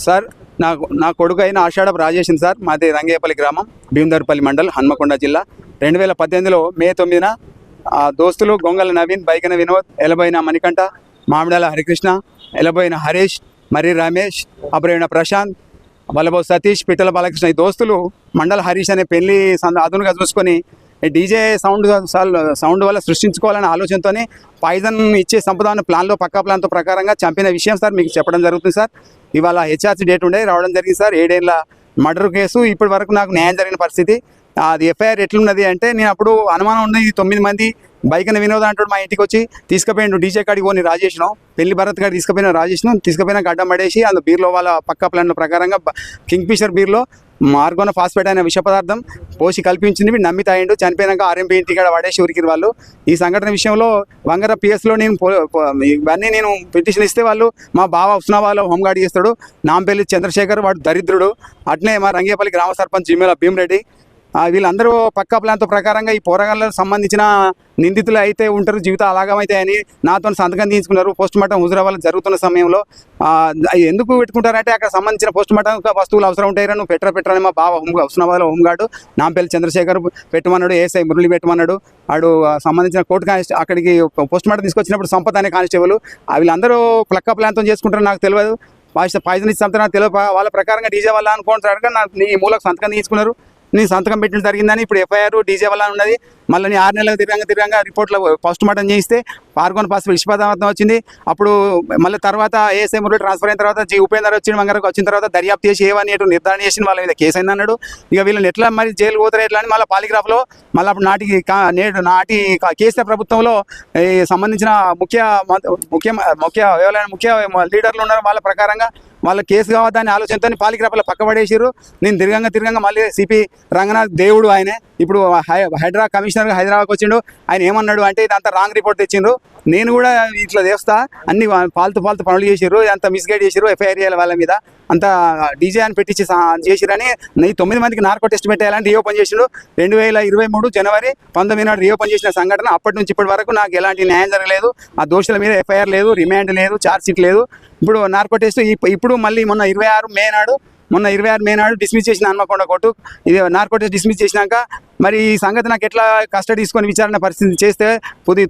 Sir నా కొడుకు అయిన ఆషాఢపు రాజేషన్ సార్, మాది రంగేపల్లి గ్రామం, భీమదర్పల్లి మండల్, హన్మకొండ జిల్లా. 2018లో మే 9న దోస్తులు గొంగల నవీన్, బైకన వినోద్, ఎలబైన మణికంఠ, మామిడాల హరికృష్ణ, ఎలబైన హరీష్, మర్రి రమేష్, అబ్రైన ప్రశాంత్, వల్లభో సతీష్, పిట్టల బాలకృష్ణ ఈ దోస్తులు మండల హరీష్ అనే పెళ్లి అదునుగా చూసుకొని డీజే సౌండ్ వల్ల సృష్టించుకోవాలనే ఆలోచనతో పాయిజన్ ఇచ్చే సంపదాన్ని ప్లాన్లో పక్కా ప్లాన్తో ప్రకారంగా చంపిన విషయం సార్ మీకు చెప్పడం జరుగుతుంది సార్. ఇవాళ హెచ్ఆర్సీ డేట్ ఉండే రావడం జరిగింది సార్. 7 ఏళ్ల మర్డర్ కేసు. ఇప్పటి వరకు నాకు న్యాయం జరిగిన పరిస్థితి. అది ఎఫ్ఐఆర్ ఎట్లున్నది అంటే, నేను అప్పుడు అనుమానం ఉంది 9 మంది బైకన వినోద్ అంటాడు మా ఇంటికి వచ్చి తీసుకుపోయిండు. డీజే కాడికి పోని రాజేష్ను, పెళ్లి భరత్ గారు తీసుకుపోయిన రాజేష్ను తీసుకుపోయినా గడ్డం పడేసి అందులో బీర్లో వాళ్ళ పక్కా ప్లాన్ ప్రకారంగా కింగ్ ఫిషర్ బీర్లో మార్గోన ఫాస్ఫేట్ అనే విష పదార్థం పోసి కల్పించింది. వీడు నమ్మి తాయిండు. చనిపోయినాక ఆర్ఎంపీ ఇంటికి పడేసి ఉరికిరు వాళ్ళు. ఈ సంఘటన విషయంలో వంగర పిఎస్లో ఇవన్నీ నేను పిటిషన్ ఇస్తే వాళ్ళు మా బావ ఉస్నాబాలో హోంగార్డ్ చేస్తాడు, నాంపల్లి చంద్రశేఖర్ వాడు దరిద్రుడు, అట్నే మా రంగేపల్లి గ్రామ సర్పంచ్ జిమ్మల భీమరెడ్డి, వీళ్ళందరూ పక్కా ప్లాన్తో ప్రకారంగా ఈ పోరాగాళ్ళకు సంబంధించిన నిందితులు అయితే ఉంటారు, జీవితం అలాగమైతే అని నాతో సంతకం తీసుకున్నారు. పోస్ట్ మార్టం హుజురాబాద్ జరుగుతున్న సమయంలో ఎందుకు పెట్టుకుంటారంటే, అక్కడ సంబంధించిన పోస్ట్ మార్టం వస్తువులు అవసరం ఉంటాయి, నువ్వు పెట్టరని మా బావ హుస్నాబాద్లో హోంగార్డు నాంపల్లి చంద్రశేఖర్ పెట్టమన్నాడు, ఏఎస్ఐ మురళి పెట్టమన్నాడు. వాడు సంబంధించిన కోర్టు కానిస్టే అక్కడికి పోస్ట్ మార్టం తీసుకొచ్చినప్పుడు సంపత్ అనే కానిస్టేబుల్ వీళ్ళందరూ పక్కా ప్లాన్తో చేసుకుంటారు. నాకు తెలియదు, పాయిజన్ ఇచ్చి నాకు తెలియదు. వాళ్ళ ప్రకారంగా డీజే వల్ల అనుకుంటారు, నీ మూలకు సంతకం తీసుకున్నారు, నీ సంతకం పెట్టడం జరిగిందని ఇప్పుడు ఎఫ్ఐఆర్ డీజే వల్ల ఉన్నది. మళ్ళీ నీ 6 నెలలకు తిరగంగా రిపోర్ట్లో పోస్ట్ మార్టం చేయిస్తే పార్గొన ఫాస్ఫేట్ విష పదార్థం వచ్చింది. అప్పుడు మళ్ళీ తర్వాత ఏఎస్ఐ మురళి ట్రాన్స్ఫర్ అయిన తర్వాత ఉపేందర్ వచ్చిన వంగరకు వచ్చిన తర్వాత దర్యాప్తు చేసి ఏవని ఎటు నిర్ధారణ చేసి వాళ్ళ మీద కేసు అయింది అన్నాడు. ఇక వీళ్ళని ఎట్లా మరి జైలు పోతారు ఎట్లా అని మళ్ళీ పాలిగ్రాఫ్లో మళ్ళీ అప్పుడు నాటి కేసీఆర్ ప్రభుత్వంలో సంబంధించిన ముఖ్య లీడర్లు ఉన్నారు, వాళ్ళ ప్రకారంగా వాళ్ళ కేసు కావద్దని ఆలోచనతో పాలిగ్రాఫ్లో పక్కబడేసారు. నేను తిరగంగా మళ్ళీ సిపి రంగనాథ్ దేవుడు ఆయనే ఇప్పుడు హైదరాబాద్ కమిషనర్గా హైదరాబాద్కి వచ్చిండు. ఆయన ఏమన్నాడు అంటే, ఇదంతా రాంగ్ రిపోర్ట్ తెచ్చిండ్రు, నేను కూడా ఇట్లా చేస్తా, అన్ని ఫాల్తు పనులు చేసిర్రు, అంత మిస్గైడ్ చేసిర్రు, ఎఫ్ఐఆర్ చేయాలి వాళ్ళ మీద, అంతా డీజే అని పెట్టించి చేసిరని 9 మందికి నార్కో టెస్ట్ పెట్టేయాలని రీఓపెన్ చేసిండు. 2023 జనవరి 19 నాడు రీఓపెన్ చేసిన సంఘటన. అప్పటి నుంచి ఇప్పటి వరకు నాకు ఎలాంటి న్యాయం జరగలేదు. ఆ దోషుల మీద ఎఫ్ఐఆర్ లేదు, రిమాండ్ లేదు, ఛార్జ్ షీట్ లేదు. ఇప్పుడు నార్కో టెస్ట్ ఇప్పుడు మళ్ళీ మొన్న 26 మే నాడు డిస్మిస్ చేసిన హన్మకొండ కోర్టు. ఇది నార్కో టెస్ట్ డిస్మిస్ చేసినాక మరి ఈ సంగతి నాకు ఎట్లా కస్టడీ తీసుకొని విచారణ పరిస్థితి చేస్తే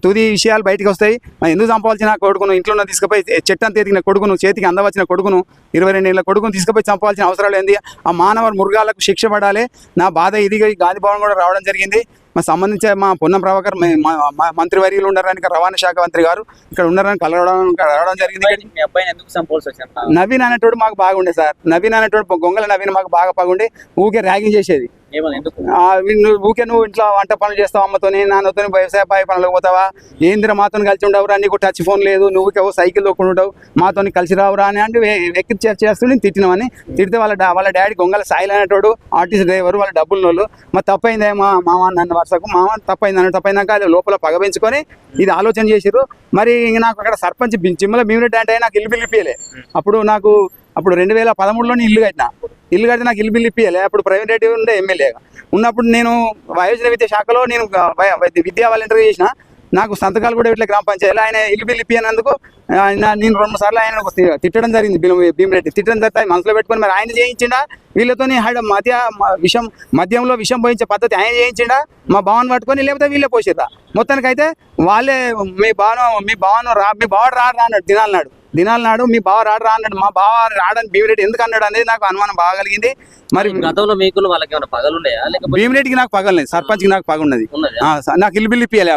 తుది విషయాలు బయటకు వస్తాయి. ఎందుకు చంపవలసిన కొడుకును, ఇంట్లో తీసుకుపోయి చెట్టంత ఎదిగిన కొడుకును, చేతికి అందవచ్చిన కొడుకును, 22 ఏళ్ళ కొడుకును తీసుకుపోయి చంపవలసిన అవసరాలు ఏంది? ఆ మానవ మృగాలకు శిక్ష పడాలి. నా బాధ ఇది. గాంధీ భవన్ కూడా రావడం జరిగింది. మా సంబంధించి మా పొన్నం ప్రభాకర్ మంత్రివర్యులు ఉన్నారని, రవాణా శాఖ మంత్రి గారు ఇక్కడ ఉన్నారని కలవడం జరిగింది. నవీన్ అనేటోడు మాకు బాగుండే సార్. నవీన్ అనేటోడు గొంగల నవీన్ మాకు బాగా బాగుండే. ఊకే ర్యాగింగ్ చేసేది. ఊకే నువ్వు ఇంట్లో వంట పనులు చేస్తావు, అమ్మతోని నాన్నతో వ్యవసాయ పనులకు పోతావా, ఏందిరా మాతో కలిసి ఉండవురా, నీకు టచ్ ఫోన్ లేదు, నువ్వుకేవో సైకిల్ తొక్కుంటావు, మాతో కలిసి రావురా అని అంటే ఎక్కి చేస్తుండే తిట్టినామని. తిడితే వాళ్ళ డాడీ గొంగల సాయిల్ అనేటోడు ఆర్టీసీ డ్రైవర్, వాళ్ళ డబ్బులు నోళ్ళు. మరి తప్పైందే మామ నన్ను వరుసకు తప్పైనాక అది లోపల పగబెంచుకొని ఇది ఆలోచన చేసిర్రు. మరి నాకు అక్కడ సర్పంచ్ జిమ్మల భీమిరెడ్డి అంటే నాకు ఇల్లు బిల్లు ఇప్పియలే. అప్పుడు 2013లోనే ఇల్లు కడితే నాకు ఇల్లు బిల్లు ఇప్పియలే. అప్పుడు ప్రవీణ్ రెడ్డి ఉండే ఎమ్మెల్యేగా ఉన్నప్పుడు నేను వయోజన విద్యా శాఖలో నేను విద్యా వాలంటీర్ చేసిన. నాకు సంతకాలు కూడా ఇట్లా గ్రామ పంచాయతీలో ఆయన ఇల్లు బిల్లు ఇప్పియనందుకు నేను 2 సార్లు ఆయన తిట్టడం జరిగింది. భీమిరెడ్డి తిట్టడం జరిగితే మనసులో పెట్టుకొని మరి ఆయన చేయించిండా, వీళ్ళతో మద్యంలో విషం పోయించే పద్ధతి ఆయన చేయించిండా, మా భావన పట్టుకొని, లేకపోతే వీళ్ళే పోసిర్రా? మొత్తానికైతే వాళ్ళే మీ బావ రాడు అన్నాడు దినాలు నాడు మీ బావ రాడు అన్నాడు. మా బావ రాడని భీమిరెడ్డి ఎందుకు అన్నాడు అనేది నాకు అనుమానం బాగా కలిగింది. మరి గతంలో మీకు వాళ్ళకి ఏమైనా పగలున్నాయా? భీమిరెడ్డికి నాకు పగలలేదు, సర్పంచ్కి నాకు పగ ఉన్నది. నాకు ఇల్లు బిల్లు ఇప్పియాలి.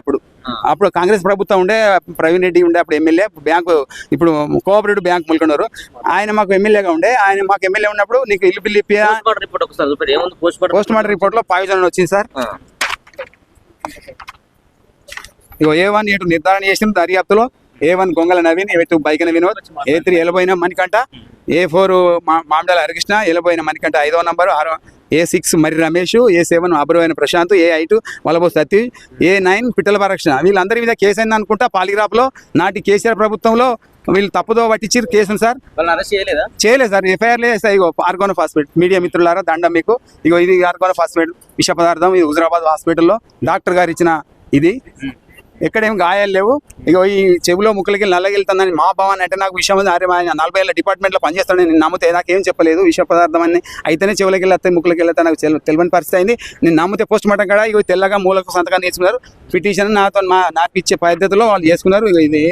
అప్పుడు కాంగ్రెస్ ప్రభుత్వం ఉండే, ప్రవీణ్ రెడ్డి ఉండే అప్పుడు ఎమ్మెల్యే, బ్యాంకు ఇప్పుడు కోఆపరేటివ్ బ్యాంక్ ముల్కొండరు, ఆయన మాకు ఎమ్మెల్యేగా ఉండే. ఆయన మాకు ఎమ్మెల్యే ఉన్నప్పుడు నీకు ఇల్లు బిల్లు ఇప్పియా. పోస్ట్ మార్టం రిపోర్ట్ లో పాయిజన్ వచ్చింది సార్. ఇగో A1 ఎటు నిర్ధారణ చేసిన దర్యాప్తులో A1 Gongala Naveen, A2 బైకన Vinod, A3 Elaboina Manikanta, A4 Mamidala Harikrishna, Elaboina Manikanta 5వ number, A6 Marri Ramesh, A7 Abraina Prashanth, A8 Vallabho Satish, A9 Pittala Balakrishna. వీళ్ళందరి మీద కేసు అయింది అనుకుంటా. పాలిగ్రాఫ్లో నాటి కేసీఆర్ ప్రభుత్వంలో వీళ్ళు తప్పుదో పట్టించారు కేసును సార్. చేయలేదు సార్, ఎఫ్ఐఆర్ లేదు. ఇగో ఆర్గోనో ఫాస్ఫేట్, మీడియా మిత్రులారా దండం మీకు. ఇది ఆర్గోనో ఫాస్ఫేట్ విష పదార్థం. ఇది హుజురాబాద్ హాస్పిటల్లో డాక్టర్ గారు ఇచ్చిన ఇది. ఎక్కడేం గాయాలు లేవు. ఇక ఈ చెవిలో ముక్కలకి నల్లగిలుతుందని మా భావన అంటే నాకు విషయం ఉంది. అరే ఆయన 40 ఏళ్ళ డిపార్ట్మెంట్లో పనిచేస్తాను, నేను నమ్మితే నాకేం చెప్పలేదు. విష పదార్థం అని అయితేనే చెవులకి వెళ్ళి ముక్కలకి వెళ్తే నాకు తెలియని పరిస్థితి అయింది. నేను నమ్మితే పోస్ట్ మార్టం కూడా ఇక తెల్లగా మూలకు సంతకాన్ని తీసుకున్నారు. పిటిషన్ నాతో నాకు ఇచ్చే పద్ధతిలో వాళ్ళు చేసుకున్నారు. ఇక ఇది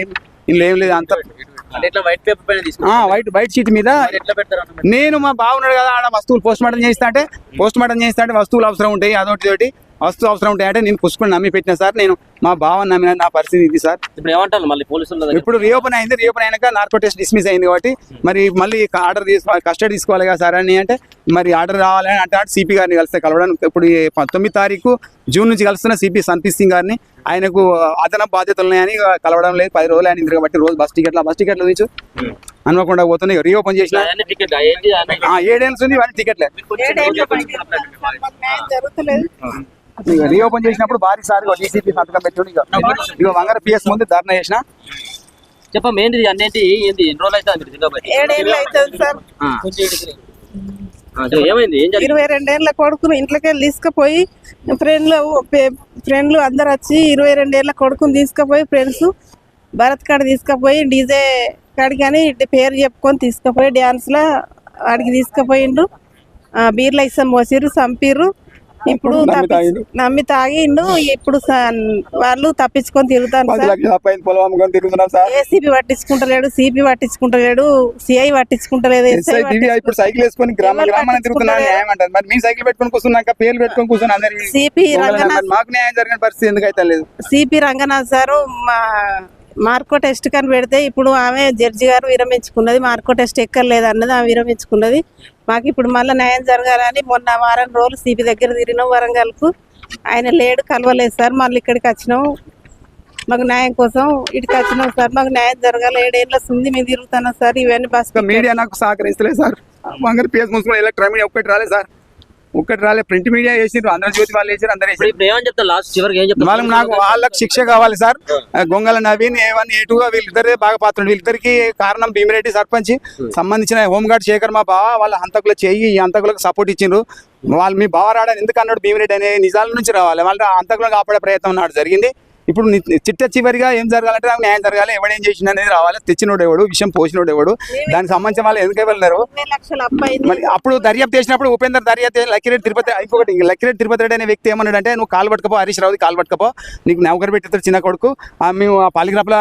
ఇందులో ఏం లేదు. అంత అంటే ఇట్లా వైట్ పేపర్ పైన తీసుకుంటారు. వైట్ షీట్ మీద ఎట్లా పెడతారు? నేను మా బాగున్నాడు కదా ఆడ వస్తువులు పోస్ట్ మార్టం చేస్తా అంటే వస్తువులు అవసరం ఉంటాయి, అదొకటి వస్తువు అవసరం ఉంటాయి అంటే నేను పుష్పని నమ్మి పెట్టిన సార్. నేను మా బావని నమ్మిన నా పరిస్థితి ఇది సార్. ఇప్పుడు ఏమంటారు మళ్ళీ పోలీసుల దగ్గర? ఇప్పుడు రీఓపెన్ అయింది. రీఓపెన్ అయినాక నార్కో టెస్ట్ డిస్మిస్ అయింది కాబట్టి మరి మళ్ళీ ఆర్డర్ తీసుకోవాలి, కస్టడీ తీసుకోవాలి కదా సార్ అని అంటే మరి ఆర్డర్ రావాలని అంటే సిపి గారిని కలిస్తే కలవడానికి ఇప్పుడు 9 తారీఖు జూన్ నుంచి కలుస్తున్న సిపి సంతీష్ సింగ్ గారిని. ఆయనకు అదనపు బాధ్యతలు ఉన్నాయని కలవడం లేదు. 10 రోజులు ఆయన కాబట్టి రోజు బస్ టికెట్లు తీసు అనుకోకుండా పోతున్నాయి. రీఓపెన్ చేసిన 7 ఏళ్ళు ఉంది ఇవన్నీ టికెట్లే. రీఓపెన్ చేసినప్పుడు భారీ సార్ డీసీపీ సంతకం పెట్టు ఇక వంగర పిఎస్ ముందు ధర్నా చేసిన. చెప్పం ఏంటి అన్నేంటి ఏంటి ఎన్ని రోజులు అయితే 7 ఏళ్ళు అవుతుంది సార్. ఏమైంది? ఏం జరిగింది? 22 ఏళ్ళ కొడుకుని ఇంట్లోకి వెళ్ళి తీసుకుపోయి ఫ్రెండ్లు అందరు వచ్చి 22 ఏళ్ళ కొడుకుని తీసుకుపోయి ఫ్రెండ్స్ భరత్ కాడ తీసుకుపోయి డీజే కాడికి అని పేరు చెప్పుకొని తీసుకుపోయి డ్యాన్స్లో వాడికి తీసుకుపోయిండు. బీర్ల ఇసం పోసిర్రు, చంపిర్రు. ఇప్పుడు నమ్మి తాగిండు. ఇప్పుడు వాళ్ళు తప్పించుకొని తిరుగుతాను సార్. ఏసీపీ పట్టించుకుంటలేడు, సిపి పట్టించుకుంటలేడు, సిఐ పట్టించుకుంటలేదు. సైకిల్ వేసుకొని గ్రామాన్ని తిరుగుతున్నారు. న్యాయం అంటారు మరి మీరు సైకిల్ పెట్టుకొని కూర్చున్నాక పేర్లు పెట్టుకొని కూర్చుని అందరికి సిపి రంగనాథ్ మాకు న్యాయం జరిగిన పరిస్థితి ఎందుకైతే లేదు. CP Ranganath sir Marco test కని పెడితే ఇప్పుడు ఆమె జడ్జి గారు విరమించుకున్నది. మార్కో టెస్ట్ ఎక్కర్లేదు అన్నది ఆమె విరమించుకున్నది. మాకు ఇప్పుడు మళ్ళీ న్యాయం జరగాలని మొన్న వారం రోజులు సిపి దగ్గర తిరిగినాం వరంగల్కు. ఆయన లేడు, కలవలేదు సార్. మళ్ళీ ఇక్కడికి వచ్చినాం, మాకు న్యాయం కోసం ఇక్కడికి వచ్చినాం సార్. మాకు న్యాయం జరగాలి. 7 ఏళ్ళ ఉంది మేము తిరుగుతున్నాం సార్. ఇవన్నీ బస్ మీడియా నాకు సహకరిస్తలేదు sir. Vangara PS municipal electronic media ఒక్కటి రాలే. ప్రింట్ మీడియా వేసారు, ఆంధ్రజ్యోతి వాళ్ళు వేసారు, అందరూ వేసారు. ఇప్పుడు ఏమని చెప్తారు లాస్ట్ చివరికి ఏం చెప్తారు? వాళ్ళకి నాకు వాళ్ళకి శిక్ష కావాలి sir. Gongala Naveen A1 A2 వీళ్ళిద్దరే బాగా పాత్ర. వీళ్ళిద్దరికి కారణం భీమిరెడ్డి సర్పంచ్ సంబంధించిన హోంగార్డ్ శేఖర్ మా బావ వాళ్ళ హంతకులు చేయి ఈ హంతకులకు సపోర్ట్ ఇచ్చిండ్రు. వాళ్ళు మీ బావ రాడని ఎందుకు అన్నాడు భీమిరెడ్డి అనే నిజాల నుంచి రావాలి. వాళ్ళ హంతకులను కాపాడే ప్రయత్నం నాడు జరిగింది. ఇప్పుడు చిట్ట చివరిగా ఏం జరగాలంటే నాకు న్యాయం జరగాలి. ఎవడేం చేసింది అనేది రావాలి. తెచ్చినోడు ఎవడు, విషయం పోసినోడు ఎవడు, దానికి సంబంధించిన వాళ్ళు ఎందుకు వెళ్ళినారు. మరి అప్పుడు దర్యాప్తు చేసినప్పుడు ఉపేందర్ దర్యాప్తు లక్కిరెడ్డి తిరుపతి ఇంకొకటి లక్కిరెడ్డి తిరుపతి రెడ్డి అనే వ్యక్తి ఏమన్నాడు అంటే నువ్వు కాలు పట్టుకపో, హరీష్ రావుది కాలు పట్టుకపో, నీకు నౌకరు పెట్టిస్తారు చిన్న కొడుకు, మేము ఆ పాలిగ్రాఫ్లో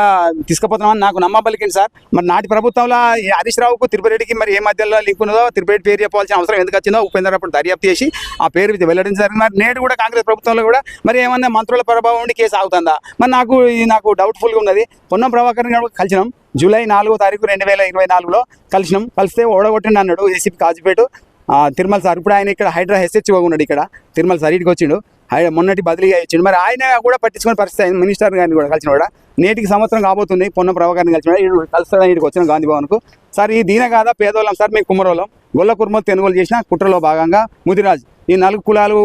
తీసుకుపోతున్నామని నాకు నమ్మబలికింది సార్. మరి నాటి ప్రభుత్వంలో హరీష్ రావుకు తిరుపతి రెడ్డికి మరి ఏ మధ్యలో లింక్ ఉన్నదో తిరుపతి పేరు చెప్పాల్సిన అవసరం ఎందుకు వచ్చిందో ఉపేందర్ అప్పుడు దర్యాప్తు చేసి ఆ పేరు వెల్లడించారు. మరి నేడు కూడా కాంగ్రెస్ ప్రభుత్వంలో కూడా మరి ఏమన్నా మంత్రుల ప్రభావం ఉండి కేసు ఆగుతుందా? మరి నాకు డౌట్ఫుల్గా ఉన్నది. పొన్నం ప్రభాకర్ గారు కలిసినాం జూలై 4వ తారీఖు 2024లో కలిస్తే ఓడగొట్టిండు అన్నాడు ఏసీపీ కాజీపేట తిరుమల సార్. ఇప్పుడు ఆయన ఇక్కడ హైడ్రా SHO ఉన్నాడు. ఇక్కడ తిరుమల సార్ ఇటుకు వచ్చిండు, మొన్నటి బదిలీగా ఇచ్చిండు. మరి ఆయన కూడా పట్టించుకునే పరిస్థితి అయింది. మినిస్టర్ గారిని కూడా కలిసిన కూడా నేటికి సంవత్సరం కాబోతుంది. పొన్నం ప్రభాకర్ని కలిసిన కలుస్తాడని ఇటుకు వచ్చిన గాంధీ భవన్కు. సార్ ఈ దీనే కాదా పేదోళ్ళం సార్, మేము కుమ్మరోళ్ళం. గొల్ల కుర్మలు కొనుగోలు చేసిన కుట్రలో భాగంగా ముదిరాజ్ ఈ 4 కులాలు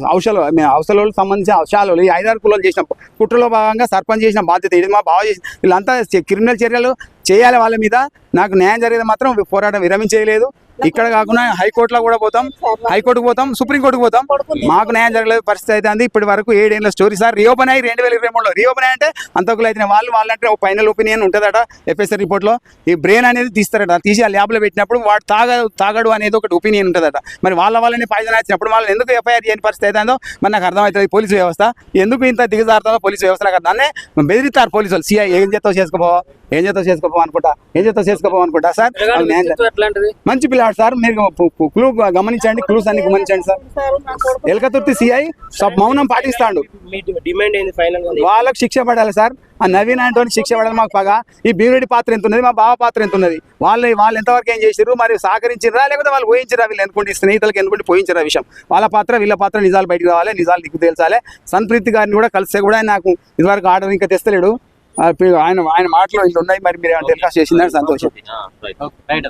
అవసరాలకు సంబంధించిన అవసరాలు ఈ 5-6 కులాలు చేసిన కుట్రలో భాగంగా సర్పంచ్ చేసిన బాధ్యత ఇది. మా బావ చేసిన వీళ్ళంతా క్రిమినల్ చర్యలు చేయాలి వాళ్ళ మీద. నాకు న్యాయం జరిగేది మాత్రం పోరాటం విరమించేయలేదు. ఇక్కడ కాకుండా హైకోర్టులో కూడా పోతాం, హైకోర్టుకు పోతాం, సుప్రీంకోర్టుకు పోతాం. మాకు న్యాయం జరగలేదు పరిస్థితి అయితే అంది. ఇప్పటి వరకు 7 ఏళ్ళ స్టోరీ సార్. రీఓపెన్ అయ్యి 2023లో రీఓపెన్ అంటే అంతకులు అయితే వాళ్ళంటే ఒక ఫైనల్ ఒపీనియన్ ఉంటుందట FSR రిపోర్ట్లో. ఈ బ్రెయిన్ అనేది తీస్తారట, తీసి ఆ ల్యాబ్లో పెట్టినప్పుడు వాడు తాగడు అనేది ఒకటి ఒపీనియన్ ఉంటుందట. మరి వాళ్ళని పాయిజన్ వచ్చినప్పుడు వాళ్ళని ఎందుకు FIR చేయని పరిస్థితి అవుతుందో మరి నాకు అర్థమవుతుంది. పోలీసు వ్యవస్థ ఎందుకు ఇంత దిగజారుతుందో పోలీసు వ్యవస్థ నాకు దాన్నే బెదిరిస్తారు పోలీసు వాళ్ళు. CI ఏం చేస్తావు చేసుకోపో అనుకుంటా సార్. మంచి పిల్లాడు సార్. మీరు క్లూ గమనించండి, క్లూస్ అన్ని గమనించండి సార్. ఎలకతుర్తి CI మౌనం పాటిస్తాడు. వాళ్ళకి శిక్ష పడాలి సార్. ఆ నవీన్ అంటే శిక్ష పడాలి. మాకు పగా ఈ భీమిరెడ్డి పాత్ర ఎంత ఉన్నది, మా బావ పాత్ర ఎంత ఉన్నది, వాళ్ళు ఎంతవరకు ఏం చేసారు, మరి సహకరించారా లేకపోతే వాళ్ళు పోయించారా, వీళ్ళు ఎన్నుకుంటే స్నేహితులకు ఎన్నుకుంటే పోయించారా విషయం. వాళ్ళ పాత్ర వీళ్ళ పాత్ర నిజాలు బయటకు రావాలి, నిజాలు దిక్కు తేల్చాలి. సంప్రీతి గారిని కూడా కలిస్తే కూడా నాకు ఇదివరకు ఆర్డర్ ఇంకా తెస్తలేడు. ఆయన మాటలు ఇట్లా ఉన్నాయి. మరి మీరు టెలికాస్ట్ చేసిందని సంతోషం.